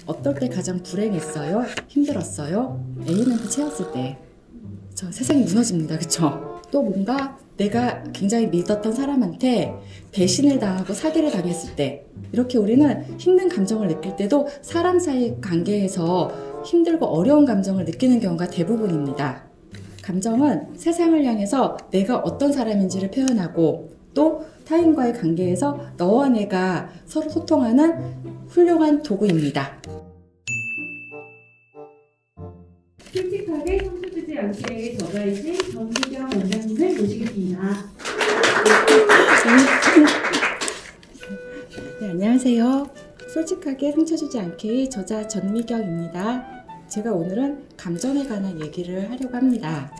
어떨 때 가장 불행했어요? 힘들었어요? 애인한테 채웠을 때. 저 세상이 무너집니다. 그쵸? 또 뭔가 내가 굉장히 믿었던 사람한테 배신을 당하고 사기를 당했을 때, 이렇게 우리는 힘든 감정을 느낄 때도 사람 사이 관계에서 힘들고 어려운 감정을 느끼는 경우가 대부분입니다. 감정은 세상을 향해서 내가 어떤 사람인지를 표현하고, 또 타인과의 관계에서 너와 내가 서로 소통하는 훌륭한 도구입니다. 솔직하게 상처 주지 않게 저자이신 전미경 원장님을 모시겠습니다. 네, 안녕하세요. 솔직하게 상처 주지 않게의 저자 전미경입니다. 제가 오늘은 감정에 관한 얘기를 하려고 합니다.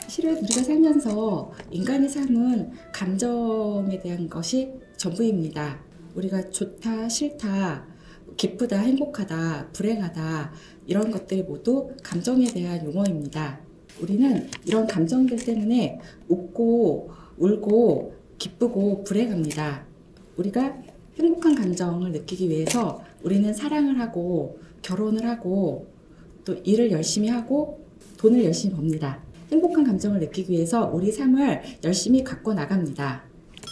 실은 우리가 살면서 인간의 삶은 감정에 대한 것이 전부입니다. 우리가 좋다, 싫다, 기쁘다, 행복하다, 불행하다, 이런 것들이 모두 감정에 대한 용어입니다. 우리는 이런 감정들 때문에 웃고, 울고, 기쁘고, 불행합니다. 우리가 행복한 감정을 느끼기 위해서 우리는 사랑을 하고, 결혼을 하고, 또 일을 열심히 하고, 돈을 열심히 법니다. 행복한 감정을 느끼기 위해서 우리 삶을 열심히 갖고 나갑니다.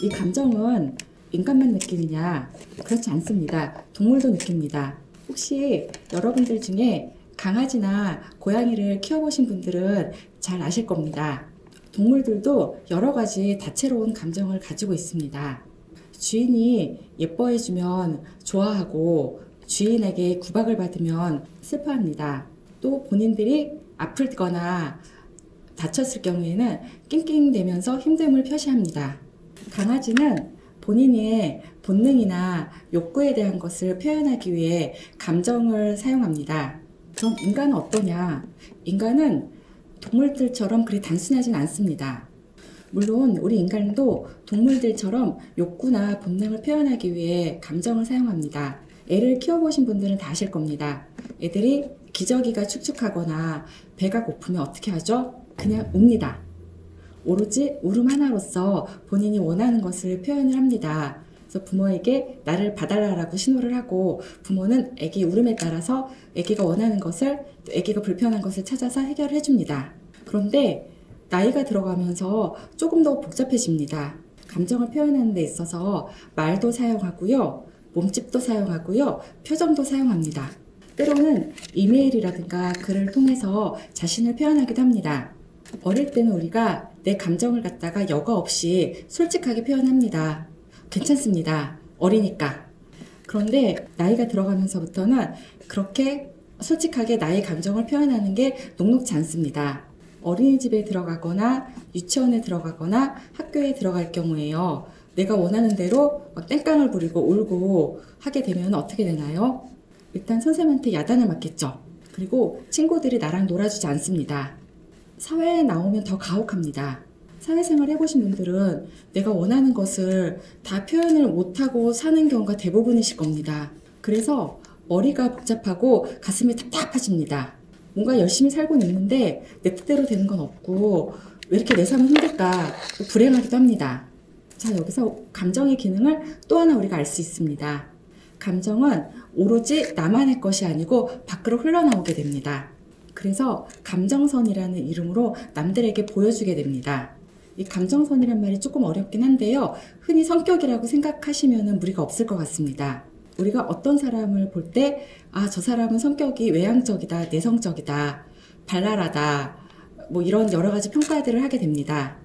이 감정은 인간만 느끼느냐? 그렇지 않습니다. 동물도 느낍니다. 혹시 여러분들 중에 강아지나 고양이를 키워보신 분들은 잘 아실 겁니다. 동물들도 여러 가지 다채로운 감정을 가지고 있습니다. 주인이 예뻐해주면 좋아하고, 주인에게 구박을 받으면 슬퍼합니다. 또 본인들이 아프거나 다쳤을 경우에는 낑낑대면서 힘듦을 표시합니다. 강아지는 본인의 본능이나 욕구에 대한 것을 표현하기 위해 감정을 사용합니다. 그럼 인간은 어떠냐? 인간은 동물들처럼 그리 단순하진 않습니다. 물론 우리 인간도 동물들처럼 욕구나 본능을 표현하기 위해 감정을 사용합니다. 애를 키워보신 분들은 다 아실 겁니다. 애들이 기저귀가 축축하거나 배가 고프면 어떻게 하죠? 그냥 웁니다. 오로지 울음 하나로서 본인이 원하는 것을 표현을 합니다. 그래서 부모에게 나를 봐달라고 신호를 하고, 부모는 아기 울음에 따라서 아기가 원하는 것을, 또 아기가 불편한 것을 찾아서 해결해 줍니다. 그런데 나이가 들어가면서 조금 더 복잡해집니다. 감정을 표현하는 데 있어서 말도 사용하고요, 몸짓도 사용하고요, 표정도 사용합니다. 때로는 이메일이라든가 글을 통해서 자신을 표현하기도 합니다. 어릴 때는 우리가 내 감정을 갖다가 여과 없이 솔직하게 표현합니다. 괜찮습니다. 어리니까. 그런데 나이가 들어가면서부터는 그렇게 솔직하게 나의 감정을 표현하는 게 녹록지 않습니다. 어린이집에 들어가거나 유치원에 들어가거나 학교에 들어갈 경우에요, 내가 원하는 대로 땡깡을 부리고 울고 하게 되면 어떻게 되나요? 일단 선생님한테 야단을 맞겠죠. 그리고 친구들이 나랑 놀아주지 않습니다. 사회에 나오면 더 가혹합니다. 사회생활 해보신 분들은 내가 원하는 것을 다 표현을 못하고 사는 경우가 대부분이실 겁니다. 그래서 머리가 복잡하고 가슴이 답답해집니다. 뭔가 열심히 살고는 있는데 내 뜻대로 되는 건 없고, 왜 이렇게 내 삶은 힘들까? 불행하기도 합니다. 자, 여기서 감정의 기능을 또 하나 우리가 알 수 있습니다. 감정은 오로지 나만의 것이 아니고 밖으로 흘러나오게 됩니다. 그래서 감정선이라는 이름으로 남들에게 보여주게 됩니다. 이 감정선이란 말이 조금 어렵긴 한데요, 흔히 성격이라고 생각하시면 무리가 없을 것 같습니다. 우리가 어떤 사람을 볼 때, 아, 저 사람은 성격이 외향적이다, 내성적이다, 발랄하다, 뭐 이런 여러 가지 평가들을 하게 됩니다.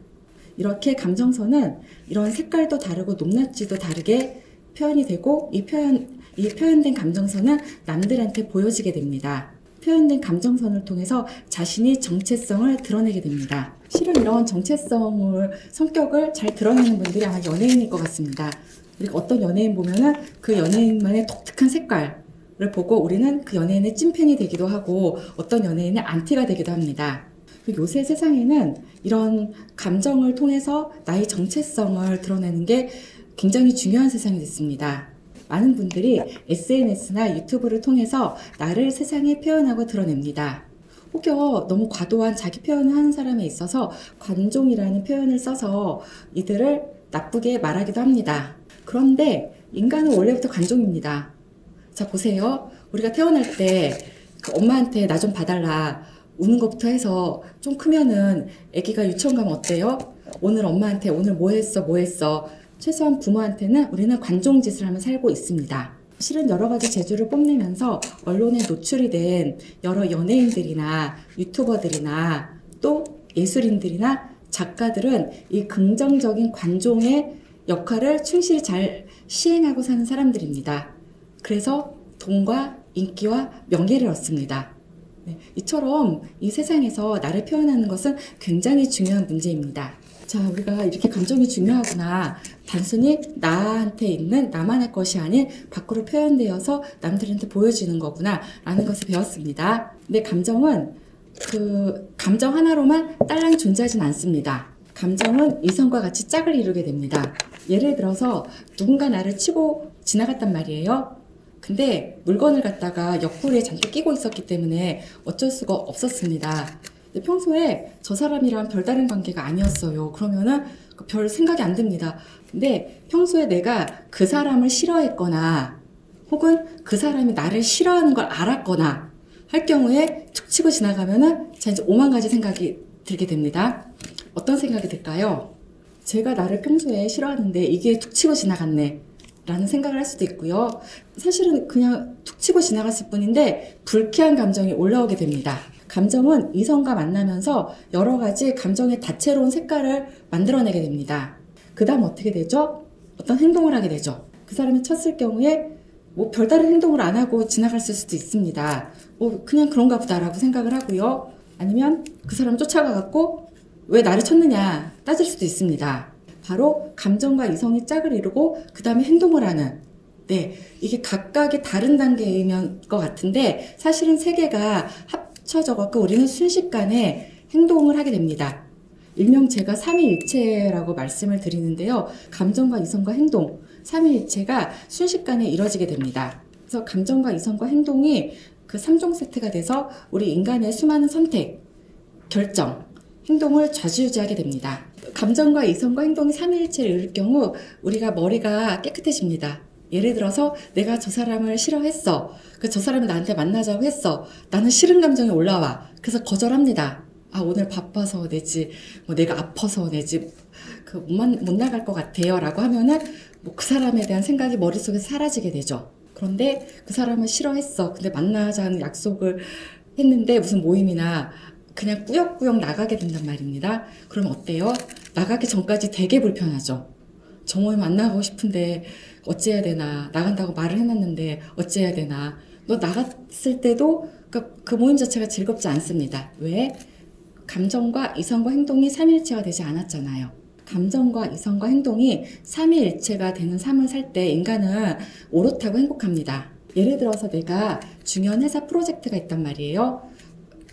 이렇게 감정선은 이런 색깔도 다르고 높낮이도 다르게 표현이 되고, 이 표현된 감정선은 남들한테 보여지게 됩니다. 표현된 감정선을 통해서 자신이 정체성을 드러내게 됩니다. 실은 이런 정체성을, 성격을 잘 드러내는 분들이 아마 연예인일 것 같습니다. 우리가 어떤 연예인 보면은 그 연예인만의 독특한 색깔을 보고 우리는 그 연예인의 찐팬이 되기도 하고, 어떤 연예인의 안티가 되기도 합니다. 요새 세상에는 이런 감정을 통해서 나의 정체성을 드러내는 게 굉장히 중요한 세상이 됐습니다. 많은 분들이 SNS나 유튜브를 통해서 나를 세상에 표현하고 드러냅니다. 혹여 너무 과도한 자기 표현을 하는 사람에 있어서 관종이라는 표현을 써서 이들을 나쁘게 말하기도 합니다. 그런데 인간은 원래부터 관종입니다. 자, 보세요. 우리가 태어날 때 그 엄마한테 나 좀 봐달라 우는 것부터 해서 좀 크면은 아기가 유치원 가면 어때요? 오늘 엄마한테 오늘 뭐 했어 뭐 했어. 최소한 부모한테는 우리는 관종짓을 하며 살고 있습니다. 실은 여러 가지 재주를 뽐내면서 언론에 노출이 된 여러 연예인들이나 유튜버들이나 또 예술인들이나 작가들은 이 긍정적인 관종의 역할을 충실히 잘 시행하고 사는 사람들입니다. 그래서 돈과 인기와 명예를 얻습니다. 네, 이처럼 이 세상에서 나를 표현하는 것은 굉장히 중요한 문제입니다. 자, 우리가 이렇게 감정이 중요하구나. 단순히 나한테 있는 나만의 것이 아닌 밖으로 표현되어서 남들한테 보여지는 거구나 라는 것을 배웠습니다. 근데 감정은 감정 하나로만 딸랑 존재하진 않습니다. 감정은 이성과 같이 짝을 이루게 됩니다. 예를 들어서 누군가 나를 치고 지나갔단 말이에요. 근데 물건을 갖다가 옆구리에 잔뜩 끼고 있었기 때문에 어쩔 수가 없었습니다. 근데 평소에 저 사람이랑 별다른 관계가 아니었어요. 그러면은 별 생각이 안 듭니다. 근데 평소에 내가 그 사람을 싫어했거나 혹은 그 사람이 나를 싫어하는 걸 알았거나 할 경우에 툭 치고 지나가면은 자 이제 오만 가지 생각이 들게 됩니다. 어떤 생각이 들까요? 제가 나를 평소에 싫어하는데 이게 툭 치고 지나갔네 라는 생각을 할 수도 있고요. 사실은 그냥 툭 치고 지나갔을 뿐인데 불쾌한 감정이 올라오게 됩니다. 감정은 이성과 만나면서 여러 가지 감정의 다채로운 색깔을 만들어내게 됩니다. 그 다음 어떻게 되죠? 어떤 행동을 하게 되죠. 그 사람이 쳤을 경우에 뭐 별다른 행동을 안 하고 지나갔을 수도 있습니다. 뭐 그냥 그런가 보다라고 생각을 하고요. 아니면 그 사람 쫓아가갖고 왜 나를 쳤느냐 따질 수도 있습니다. 바로 감정과 이성이 짝을 이루고 그 다음에 행동을 하는 이게 각각의 다른 단계인 것 같은데 사실은 세 개가 합쳐져갖고 우리는 순식간에 행동을 하게 됩니다. 일명 제가 삼위일체라고 말씀을 드리는데요. 감정과 이성과 행동, 삼위일체가 순식간에 이루어지게 됩니다. 그래서 감정과 이성과 행동이 그 3종 세트가 돼서 우리 인간의 수많은 선택, 결정, 행동을 좌지우지하게 됩니다. 감정과 이성과 행동이 삼위일체를 이룰 경우 우리가 머리가 깨끗해집니다. 예를 들어서 내가 저 사람을 싫어했어. 저 사람이 나한테 만나자고 했어. 나는 싫은 감정이 올라와. 그래서 거절합니다. 아 오늘 바빠서 내지 뭐 내가 아파서 내지 못 나갈 것 같아요 라고 하면은 뭐 그 사람에 대한 생각이 머릿속에서 사라지게 되죠. 그런데 그 사람을 싫어했어. 근데 만나자는 약속을 했는데 무슨 모임이나 그냥 꾸역꾸역 나가게 된단 말입니다. 그럼 어때요? 나가기 전까지 되게 불편하죠. 저 모임 안 나가고 싶은데 어찌해야 되나. 나간다고 말을 해놨는데 어찌해야 되나. 너 나갔을 때도 그 모임 자체가 즐겁지 않습니다. 왜? 감정과 이성과 행동이 삼위일체가 되지 않았잖아요. 감정과 이성과 행동이 삼위일체가 되는 삶을 살 때 인간은 오롯하고 행복합니다. 예를 들어서 내가 중요한 회사 프로젝트가 있단 말이에요.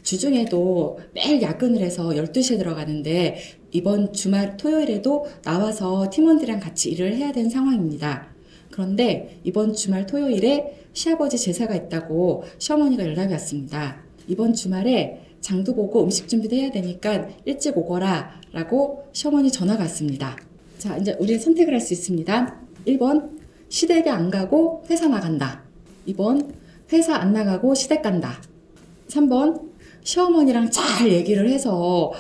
주중에도 매일 야근을 해서 12시에 들어가는데 이번 주말 토요일에도 나와서 팀원들이랑 같이 일을 해야 되는 상황입니다. 그런데 이번 주말 토요일에 시아버지 제사가 있다고 시어머니가 연락이 왔습니다. 이번 주말에 장도 보고 음식 준비도 해야 되니까 일찍 오거라 라고 시어머니 전화가 왔습니다. 자, 이제 우리 선택을 할 수 있습니다. 1번 시댁에 안 가고 회사 나간다. 2번 회사 안 나가고 시댁 간다. 3번 시어머니랑 잘 얘기를 해서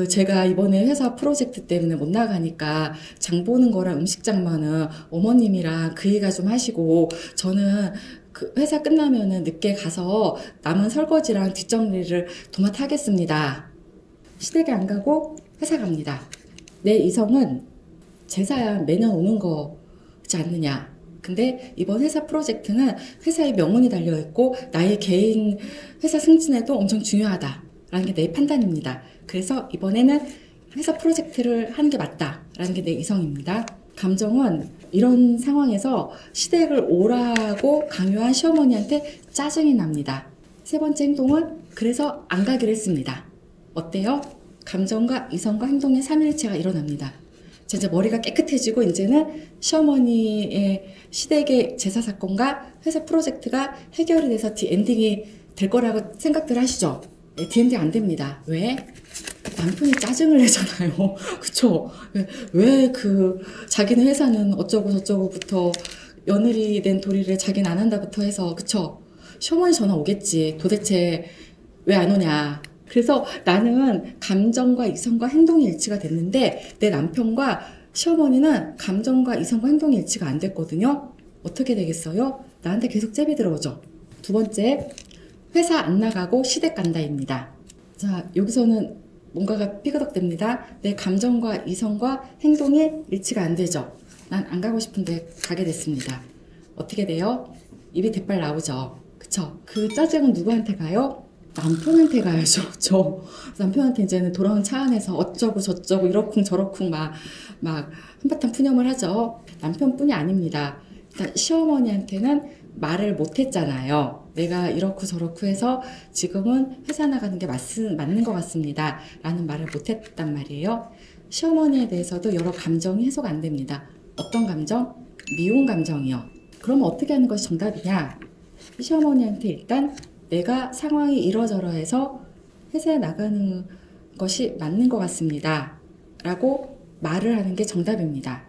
제가 이번에 회사 프로젝트 때문에 못 나가니까 장 보는 거랑 음식장만은 어머님이랑 그 얘기가 좀 하시고 저는 그 회사 끝나면은 늦게 가서 남은 설거지랑 뒷정리를 도맡아 하겠습니다. 시댁에 안 가고 회사 갑니다. 내 이성은 제사야 매년 오는 거지 않느냐. 근데 이번 회사 프로젝트는 회사의 명운이 달려있고 나의 개인 회사 승진에도 엄청 중요하다라는 게 내 판단입니다. 그래서 이번에는 회사 프로젝트를 하는 게 맞다라는 게 내 이성입니다. 감정은 이런 상황에서 시댁을 오라고 강요한 시어머니한테 짜증이 납니다. 세 번째 행동은 그래서 안 가기로 했습니다. 어때요? 감정과 이성과 행동의 삼일체가 일어납니다. 이제 머리가 깨끗해지고 이제는 시어머니의 시댁의 제사 사건과 회사 프로젝트가 해결이 돼서 엔딩이 될 거라고 생각들 하시죠? 네, 엔딩 안 됩니다. 왜? 남편이 짜증을 내잖아요. 그쵸? 왜 자기는 회사는 어쩌고 저쩌고부터 며느리 된 도리를 자기는 안 한다부터 해서, 그쵸? 시어머니 전화 오겠지. 도대체 왜 안 오냐. 그래서 나는 감정과 이성과 행동이 일치가 됐는데 내 남편과 시어머니는 감정과 이성과 행동이 일치가 안 됐거든요. 어떻게 되겠어요? 나한테 계속 잽이 들어오죠. 두 번째, 회사 안 나가고 시댁 간다입니다. 자, 여기서는 뭔가가 삐그덕됩니다. 내 감정과 이성과 행동이 일치가 안 되죠. 난 안 가고 싶은데 가게 됐습니다. 어떻게 돼요? 입이 대빨 나오죠. 그쵸? 그 짜증은 누구한테 가요? 남편한테 가야죠. 저 남편한테 이제는 돌아온 차 안에서 어쩌고 저쩌고 이러쿵 저러쿵 막 한바탕 푸념을 하죠. 남편뿐이 아닙니다. 일단 시어머니한테는 말을 못했잖아요. 내가 이렇고 저렇고 해서 지금은 회사 나가는 게 맞는 것 같습니다. 라는 말을 못했단 말이에요. 시어머니에 대해서도 여러 감정이 해소가 안 됩니다. 어떤 감정? 미운 감정이요. 그럼 어떻게 하는 것이 정답이냐? 시어머니한테 일단 내가 상황이 이러저러해서 회사에 나가는 것이 맞는 것 같습니다. 라고 말을 하는 게 정답입니다.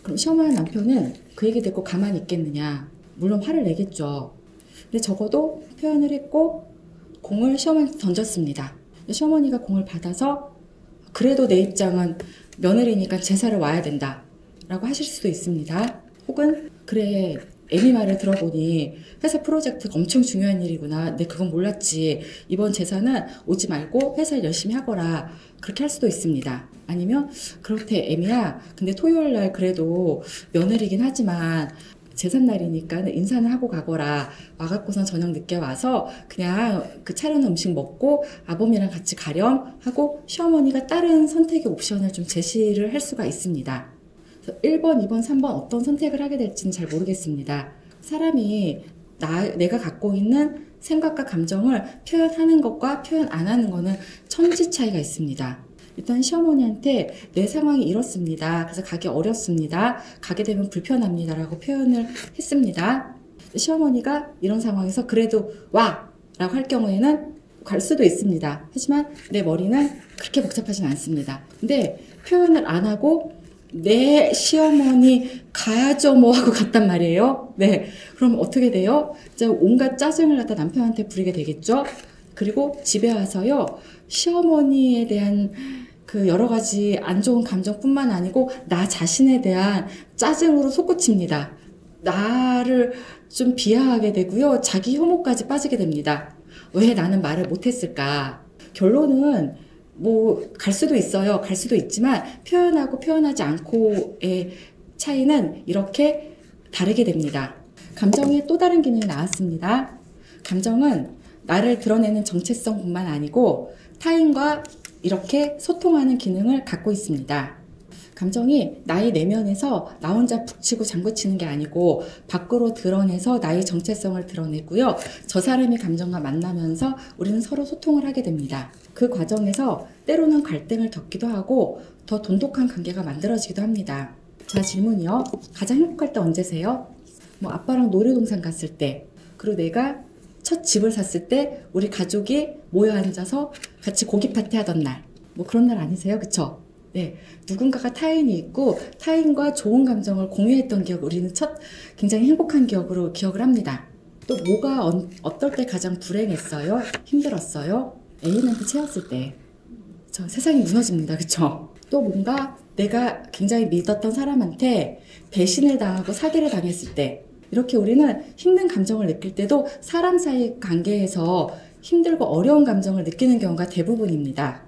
그럼 시어머니 남편은 그 얘기 듣고 가만히 있겠느냐? 물론 화를 내겠죠. 근데 적어도 표현을 했고 공을 시어머니한테 던졌습니다. 시어머니가 공을 받아서 그래도 내 입장은 며느리니까 제사를 와야 된다 라고 하실 수도 있습니다. 혹은 그래 애미 말을 들어보니 회사 프로젝트가 엄청 중요한 일이구나. 내 그건 몰랐지. 이번 제사는 오지 말고 회사 열심히 하거라. 그렇게 할 수도 있습니다. 아니면 그렇대 애미야. 근데 토요일 날 그래도 며느리긴 하지만 제삿날이니까 인사는 하고 가거라. 와갖고선 저녁 늦게 와서 그냥 그 차려놓은 음식 먹고 아범이랑 같이 가렴 하고 시어머니가 다른 선택의 옵션을 좀 제시를 할 수가 있습니다. 1번, 2번, 3번 어떤 선택을 하게 될지는 잘 모르겠습니다. 사람이 내가 갖고 있는 생각과 감정을 표현하는 것과 표현 안 하는 것은 천지 차이가 있습니다. 일단 시어머니한테 내 상황이 이렇습니다. 그래서 가기 어렵습니다. 가게 되면 불편합니다. 라고 표현을 했습니다. 시어머니가 이런 상황에서 그래도 와! 라고 할 경우에는 갈 수도 있습니다. 하지만 내 머리는 그렇게 복잡하진 않습니다. 근데 표현을 안 하고 내 시어머니 가야죠 뭐 하고 갔단 말이에요. 네, 그럼 어떻게 돼요? 이제 온갖 짜증을 갖다 남편한테 부리게 되겠죠. 그리고 집에 와서요 시어머니에 대한 그 여러 가지 안 좋은 감정뿐만 아니고 나 자신에 대한 짜증으로 솟구칩니다. 나를 좀 비하하게 되고요. 자기 혐오까지 빠지게 됩니다. 왜 나는 말을 못했을까? 결론은 뭐 갈 수도 있어요. 갈 수도 있지만 표현하고 표현하지 않고의 차이는 이렇게 다르게 됩니다. 감정의 또 다른 기능이 나왔습니다. 감정은 나를 드러내는 정체성뿐만 아니고 타인과 이렇게 소통하는 기능을 갖고 있습니다. 감정이 나의 내면에서 나 혼자 북치고 장구치는 게 아니고 밖으로 드러내서 나의 정체성을 드러내고요. 저 사람의 감정과 만나면서 우리는 서로 소통을 하게 됩니다. 그 과정에서 때로는 갈등을 겪기도 하고 더 돈독한 관계가 만들어지기도 합니다. 자, 질문이요. 가장 행복할 때 언제세요? 뭐 아빠랑 놀이동산 갔을 때, 그리고 내가 첫 집을 샀을 때 우리 가족이 모여 앉아서 같이 고기 파티 하던 날, 뭐 그런 날 아니세요? 그쵸? 네, 누군가가 타인이 있고 타인과 좋은 감정을 공유했던 기억, 우리는 굉장히 행복한 기억으로 기억을 합니다. 또 뭐가 어떨 때 가장 불행했어요? 힘들었어요? 애인한테 채웠을 때. 세상이 무너집니다. 그쵸? 또 뭔가 내가 굉장히 믿었던 사람한테 배신을 당하고 사기를 당했을 때, 이렇게 우리는 힘든 감정을 느낄 때도 사람 사이 관계에서 힘들고 어려운 감정을 느끼는 경우가 대부분입니다.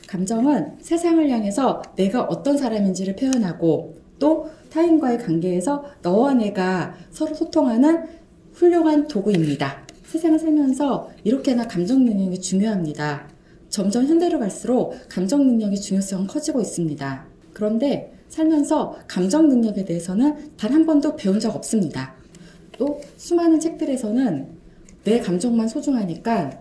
감정은 세상을 향해서 내가 어떤 사람인지를 표현하고 또 타인과의 관계에서 너와 내가 서로 소통하는 훌륭한 도구입니다. 세상을 살면서 이렇게나 감정 능력이 중요합니다. 점점 현대로 갈수록 감정 능력의 중요성은 커지고 있습니다. 그런데 살면서 감정 능력에 대해서는 단 한 번도 배운 적 없습니다. 또 수많은 책들에서는 내 감정만 소중하니까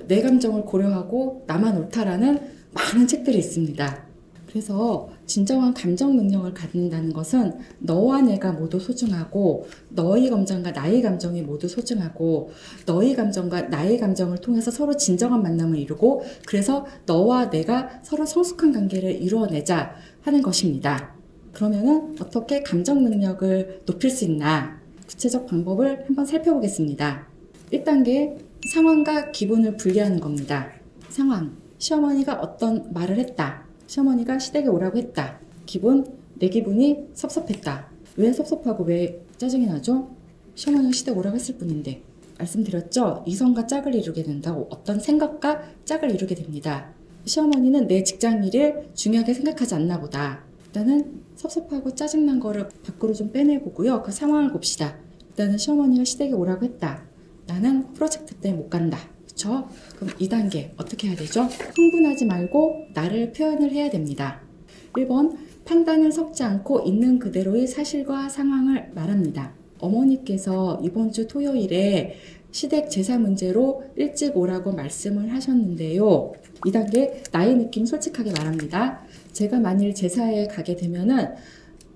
내 감정을 고려하고 나만 옳다라는 많은 책들이 있습니다. 그래서 진정한 감정 능력을 갖는다는 것은 너와 내가 모두 소중하고 너의 감정과 나의 감정이 모두 소중하고 너의 감정과 나의 감정을 통해서 서로 진정한 만남을 이루고 그래서 너와 내가 서로 성숙한 관계를 이루어내자 하는 것입니다. 그러면은 어떻게 감정 능력을 높일 수 있나? 구체적 방법을 한번 살펴보겠습니다. 1단계 상황과 기분을 분리하는 겁니다. 상황, 시어머니가 어떤 말을 했다. 시어머니가 시댁에 오라고 했다. 기분, 내 기분이 섭섭했다. 왜 섭섭하고 왜 짜증이 나죠? 시어머니가 시댁 오라고 했을 뿐인데. 말씀드렸죠? 이성과 짝을 이루게 된다고. 어떤 생각과 짝을 이루게 됩니다. 시어머니는 내 직장 일을 중요하게 생각하지 않나 보다. 일단은 섭섭하고 짜증난 거를 밖으로 좀 빼내보고요. 그 상황을 봅시다. 일단은 시어머니가 시댁에 오라고 했다. 나는 프로젝트 때문에 못 간다. 그쵸? 그럼 2단계 어떻게 해야 되죠? 흥분하지 말고 나를 표현을 해야 됩니다. 1번 판단을 섞지 않고 있는 그대로의 사실과 상황을 말합니다. 어머니께서 이번 주 토요일에 시댁 제사 문제로 일찍 오라고 말씀을 하셨는데요. 2단계 나의 느낌 솔직하게 말합니다. 제가 만일 제사에 가게 되면은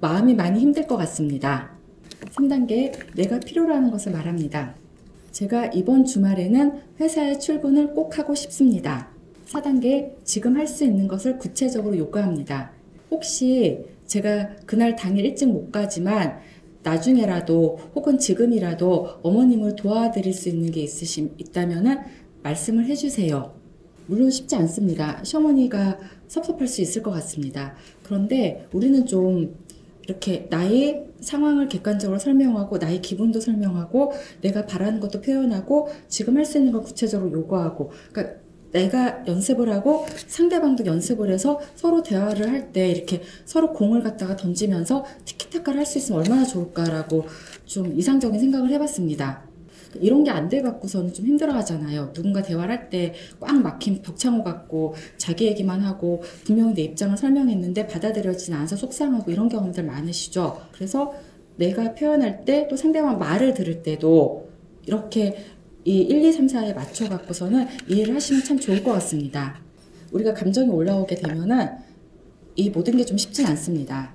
마음이 많이 힘들 것 같습니다. 3단계 내가 필요로 하는 것을 말합니다. 제가 이번 주말에는 회사에 출근을 꼭 하고 싶습니다. 4단계 지금 할 수 있는 것을 구체적으로 요구합니다. 혹시 제가 그날 당일 일찍 못 가지만 나중에라도 혹은 지금이라도 어머님을 도와드릴 수 있는 게 있다면 말씀을 해주세요. 물론 쉽지 않습니다. 시어머니가 섭섭할 수 있을 것 같습니다. 그런데 우리는 좀 이렇게 나의 상황을 객관적으로 설명하고 나의 기분도 설명하고 내가 바라는 것도 표현하고 지금 할 수 있는 걸 구체적으로 요구하고, 그러니까 내가 연습을 하고 상대방도 연습을 해서 서로 대화를 할 때 이렇게 서로 공을 갖다가 던지면서 티키타카를 할 수 있으면 얼마나 좋을까라고 좀 이상적인 생각을 해봤습니다. 이런 게 안 돼 갖고서는 좀 힘들어 하잖아요. 누군가 대화를 할 때 꽉 막힌 벽창호 같고 자기 얘기만 하고 분명히 내 입장을 설명했는데 받아들여지지 않아서 속상하고 이런 경험들 많으시죠. 그래서 내가 표현할 때 또 상대방 말을 들을 때도 이렇게 이 1, 2, 3, 4에 맞춰 갖고서는 이해를 하시면 참 좋을 것 같습니다. 우리가 감정이 올라오게 되면은 이 모든 게 좀 쉽진 않습니다.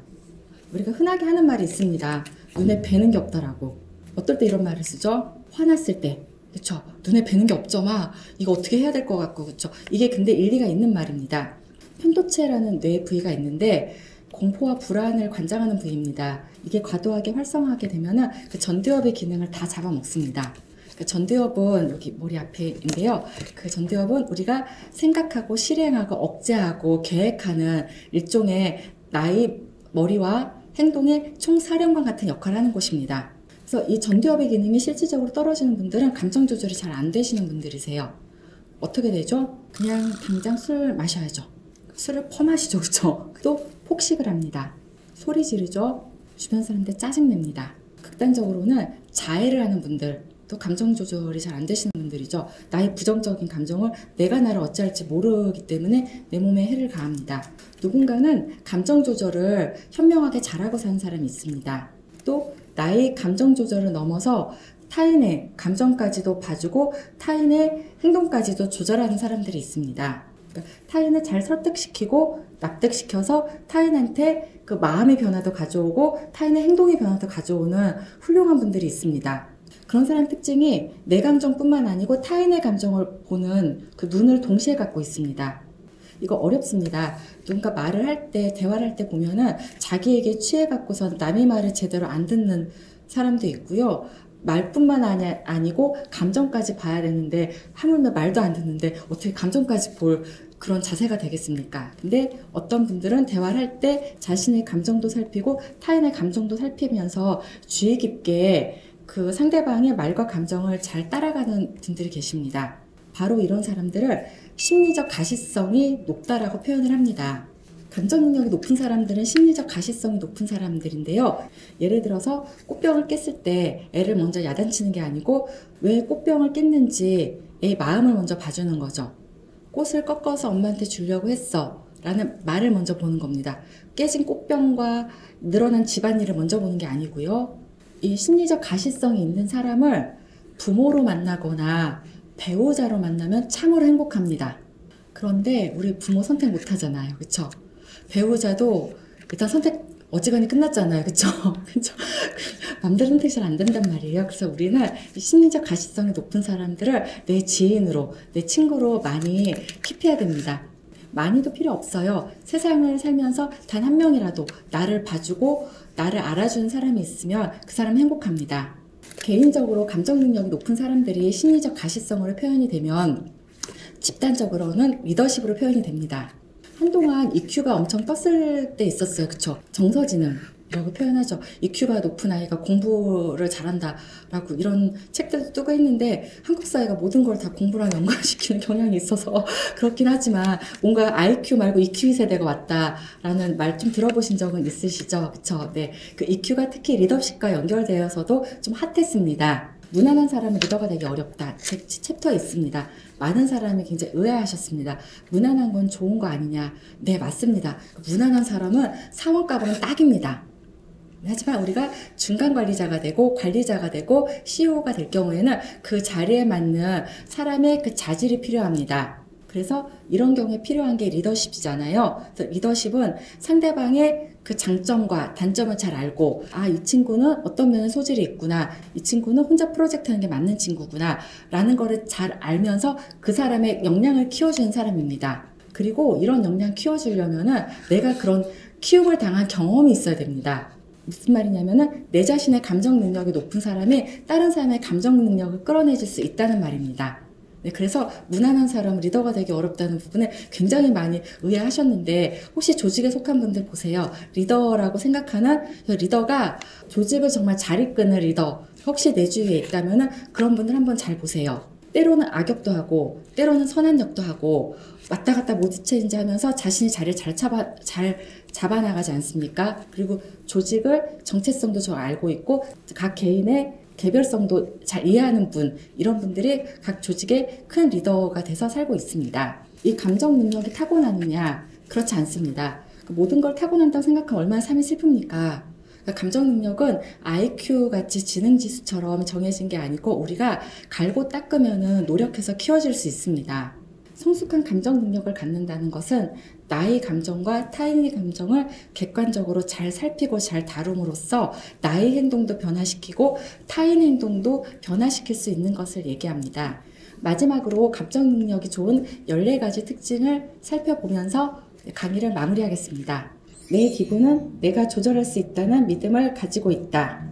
우리가 흔하게 하는 말이 있습니다. 눈에 뵈는 게 없다라고. 어떨 때 이런 말을 쓰죠? 화났을 때. 그쵸? 눈에 뵈는 게 없죠. 막 이거 어떻게 해야 될 것 같고. 그쵸? 이게 근데 일리가 있는 말입니다. 편도체라는 뇌 부위가 있는데 공포와 불안을 관장하는 부위입니다. 이게 과도하게 활성화하게 되면은 그 전두엽의 기능을 다 잡아먹습니다. 그 전두엽은 여기 머리 앞에인데요. 그 전두엽은 우리가 생각하고 실행하고 억제하고 계획하는 일종의 나의 머리와 행동의 총사령관 같은 역할을 하는 곳입니다. 그래서 이 전두엽의 기능이 실질적으로 떨어지는 분들은 감정 조절이 잘 안 되시는 분들이세요. 어떻게 되죠? 그냥 당장 술 마셔야죠. 술을 퍼마시죠. 그쵸? 또 폭식을 합니다. 소리 지르죠. 주변 사람들 짜증냅니다. 극단적으로는 자해를 하는 분들, 또 감정 조절이 잘 안 되시는 분들이죠. 나의 부정적인 감정을 내가 나를 어찌할지 모르기 때문에 내 몸에 해를 가합니다. 누군가는 감정 조절을 현명하게 잘하고 사는 사람이 있습니다. 또 나의 감정 조절을 넘어서 타인의 감정까지도 봐주고 타인의 행동까지도 조절하는 사람들이 있습니다. 그러니까 타인을 잘 설득시키고 납득시켜서 타인한테 그 마음의 변화도 가져오고 타인의 행동의 변화도 가져오는 훌륭한 분들이 있습니다. 그런 사람 특징이 내 감정뿐만 아니고 타인의 감정을 보는 그 눈을 동시에 갖고 있습니다. 이거 어렵습니다. 누군가 말을 할 때, 대화를 할 때 보면은 자기에게 취해 갖고서 남의 말을 제대로 안 듣는 사람도 있고요. 말뿐만 아니고 감정까지 봐야 되는데 하물며 말도 안 듣는데 어떻게 감정까지 볼 그런 자세가 되겠습니까? 근데 어떤 분들은 대화를 할 때 자신의 감정도 살피고 타인의 감정도 살피면서 주의 깊게 그 상대방의 말과 감정을 잘 따라가는 분들이 계십니다. 바로 이런 사람들을 심리적 가시성이 높다라고 표현을 합니다. 감정 능력이 높은 사람들은 심리적 가시성이 높은 사람들인데요. 예를 들어서 꽃병을 깼을 때 애를 먼저 야단치는 게 아니고 왜 꽃병을 깼는지 애 마음을 먼저 봐주는 거죠. 꽃을 꺾어서 엄마한테 주려고 했어 라는 말을 먼저 보는 겁니다. 깨진 꽃병과 늘어난 집안일을 먼저 보는 게 아니고요. 이 심리적 가시성이 있는 사람을 부모로 만나거나 배우자로 만나면 참으로 행복합니다. 그런데 우리 부모 선택 못 하잖아요. 그쵸? 배우자도 일단 선택 어지간히 끝났잖아요. 그쵸? 그쵸? 맘대로 선택 잘 안 된단 말이에요. 그래서 우리는 심리적 가시성이 높은 사람들을 내 지인으로, 내 친구로 많이 킵해야 됩니다. 많이도 필요 없어요. 세상을 살면서 단 한 명이라도 나를 봐주고 나를 알아주는 사람이 있으면 그 사람 행복합니다. 개인적으로 감정 능력이 높은 사람들이 심리적 가시성으로 표현이 되면 집단적으로는 리더십으로 표현이 됩니다. 한동안 EQ가 엄청 떴을 때 있었어요. 그쵸? 정서지능이라고 표현하죠. EQ가 높은 아이가 공부를 잘한다라고 이런 책들도 뜨고 있는데 한국 사회가 모든 걸 다 공부랑 연관시키는 경향이 있어서 그렇긴 하지만 뭔가 IQ 말고 EQ 세대가 왔다라는 말 좀 들어보신 적은 있으시죠? 그쵸? 네. 그 EQ가 특히 리더십과 연결되어서도 좀 핫했습니다. 무난한 사람은 리더가 되기 어렵다. 제 챕터에 있습니다. 많은 사람이 굉장히 의아하셨습니다. 무난한 건 좋은 거 아니냐. 네, 맞습니다. 무난한 사람은 사원가보는 딱입니다. 하지만 우리가 중간 관리자가 되고 관리자가 되고 CEO가 될 경우에는 그 자리에 맞는 사람의 그 자질이 필요합니다. 그래서 이런 경우에 필요한 게 리더십이잖아요. 그래서 리더십은 상대방의 그 장점과 단점을 잘 알고, 아, 이 친구는 어떤 면에 소질이 있구나, 이 친구는 혼자 프로젝트 하는 게 맞는 친구구나 라는 거를 잘 알면서 그 사람의 역량을 키워주는 사람입니다. 그리고 이런 역량 키워주려면은 내가 그런 키움을 당한 경험이 있어야 됩니다. 무슨 말이냐면은 내 자신의 감정 능력이 높은 사람이 다른 사람의 감정 능력을 끌어내줄 수 있다는 말입니다. 네, 그래서 무난한 사람은 리더가 되기 어렵다는 부분에 굉장히 많이 의아하셨는데 혹시 조직에 속한 분들 보세요. 리더라고 생각하는 리더가 조직을 정말 잘 이끄는 리더 혹시 내 주위에 있다면 그런 분들 한번 잘 보세요. 때로는 악역도 하고 때로는 선한 역도 하고 왔다 갔다 모드 체인지 하면서 자신이 자리를 잘 잡아나가지 않습니까? 그리고 조직을 정체성도 잘 알고 있고 각 개인의 개별성도 잘 이해하는 분, 이런 분들이 각 조직의 큰 리더가 돼서 살고 있습니다. 이 감정 능력이 타고나느냐? 그렇지 않습니다. 모든 걸 타고난다고 생각하면 얼마나 삶이 슬픕니까? 감정 능력은 IQ 같이 지능 지수처럼 정해진 게 아니고 우리가 갈고 닦으면 노력해서 키워질 수 있습니다. 성숙한 감정 능력을 갖는다는 것은 나의 감정과 타인의 감정을 객관적으로 잘 살피고 잘 다룸으로써 나의 행동도 변화시키고 타인 행동도 변화시킬 수 있는 것을 얘기합니다. 마지막으로 감정 능력이 좋은 14가지 특징을 살펴보면서 강의를 마무리하겠습니다. 내 기분은 내가 조절할 수 있다는 믿음을 가지고 있다.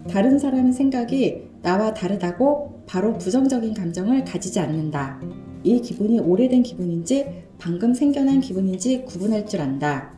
다른 사람의 생각이 나와 다르다고 바로 부정적인 감정을 가지지 않는다. 이 기분이 오래된 기분인지 방금 생겨난 기분인지 구분할 줄 안다.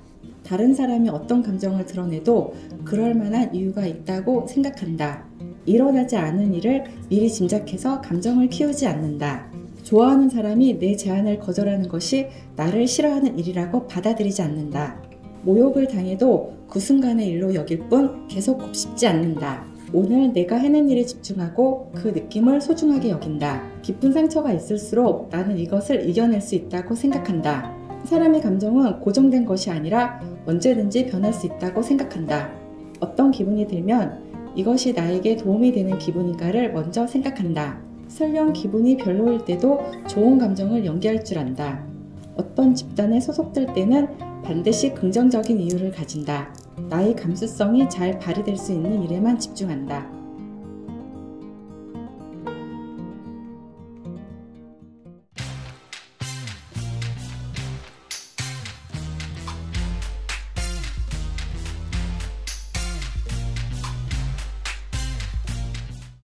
다른 사람이 어떤 감정을 드러내도 그럴 만한 이유가 있다고 생각한다. 일어나지 않은 일을 미리 짐작해서 감정을 키우지 않는다. 좋아하는 사람이 내 제안을 거절하는 것이 나를 싫어하는 일이라고 받아들이지 않는다. 모욕을 당해도 그 순간의 일로 여길 뿐 계속 곱씹지 않는다. 오늘 내가 해낸 일에 집중하고 그 느낌을 소중하게 여긴다. 깊은 상처가 있을수록 나는 이것을 이겨낼 수 있다고 생각한다. 사람의 감정은 고정된 것이 아니라 언제든지 변할 수 있다고 생각한다. 어떤 기분이 들면 이것이 나에게 도움이 되는 기분인가를 먼저 생각한다. 설령 기분이 별로일 때도 좋은 감정을 연기할 줄 안다. 어떤 집단에 소속될 때는 반드시 긍정적인 이유를 가진다. 나의 감수성이 잘 발휘될 수 있는 일에만 집중한다.